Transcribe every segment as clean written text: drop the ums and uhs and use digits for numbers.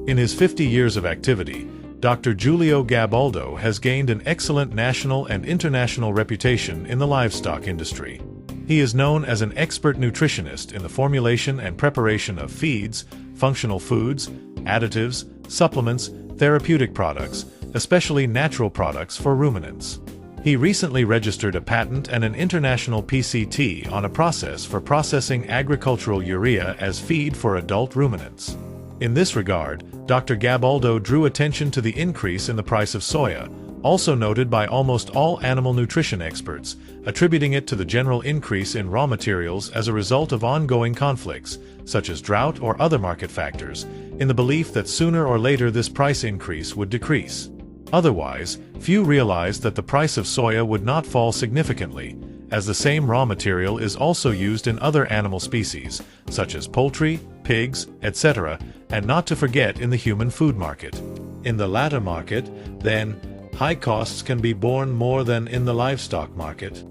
In his 50 years of activity, Dr. Giulio Gabaldo has gained an excellent national and international reputation in the livestock industry. He is known as an expert nutritionist in the formulation and preparation of feeds, functional foods, additives, supplements, therapeutic products, especially natural products for ruminants. He recently registered a patent and an international PCT on a process for processing agricultural urea as feed for adult ruminants. In this regard, Dr. Gabaldo drew attention to the increase in the price of soya, also noted by almost all animal nutrition experts, attributing it to the general increase in raw materials as a result of ongoing conflicts, such as drought or other market factors, in the belief that sooner or later this price increase would decrease. Otherwise, few realized that the price of soya would not fall significantly, as the same raw material is also used in other animal species, such as poultry, pigs, etc., and not to forget in the human food market. In the latter market, then, high costs can be borne more than in the livestock market.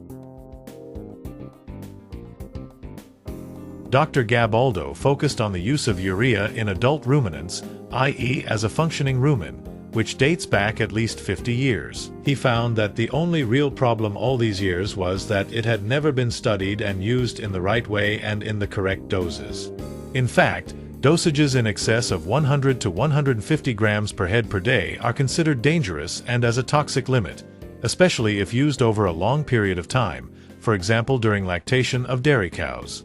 Dr. Gabaldo focused on the use of urea in adult ruminants, i.e. as a functioning rumen, which dates back at least 50 years. He found that the only real problem all these years was that it had never been studied and used in the right way and in the correct doses. In fact, dosages in excess of 100 to 150 grams per head per day are considered dangerous and as a toxic limit, especially if used over a long period of time, for example during lactation of dairy cows.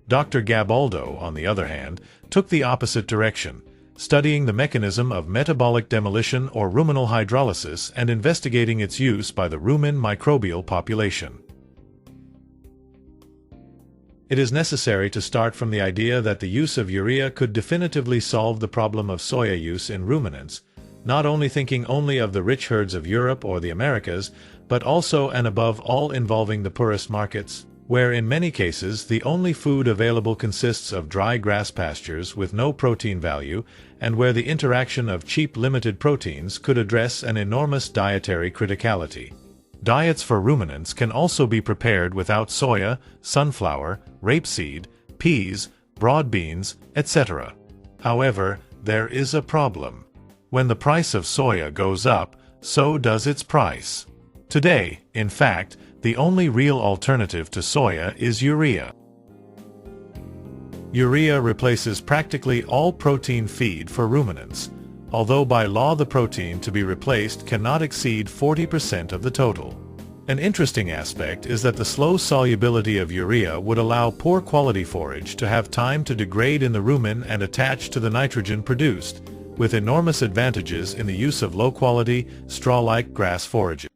Dr. Gabaldo, on the other hand, took the opposite direction, studying the mechanism of metabolic demolition or ruminal hydrolysis and investigating its use by the rumen microbial population. It is necessary to start from the idea that the use of urea could definitively solve the problem of soya use in ruminants, not only thinking only of the rich herds of Europe or the Americas, but also and above all involving the poorest markets, where in many cases the only food available consists of dry grass pastures with no protein value, and where the interaction of cheap limited proteins could address an enormous dietary criticality. Diets for ruminants can also be prepared without soya, sunflower, rapeseed, peas, broad beans, etc. However, there is a problem. When the price of soya goes up, so does its price. Today, in fact, the only real alternative to soya is urea. Urea replaces practically all protein feed for ruminants, although by law the protein to be replaced cannot exceed 40% of the total. An interesting aspect is that the slow solubility of urea would allow poor quality forage to have time to degrade in the rumen and attach to the nitrogen produced, with enormous advantages in the use of low-quality, straw-like grass forages.